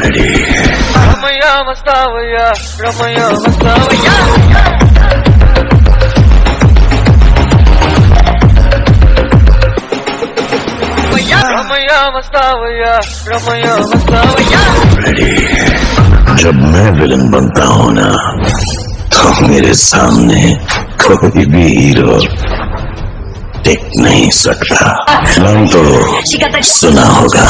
Ramaya vastavaiyan, Ramaya vastavaiyan. Ramaya vastavaiyan, Ramaya vastavaiyan. जब मैं villain बनता हूँ ना, तो मेरे सामने कोई भी हीरो टिक नहीं सकता। नाम तो सुना होगा।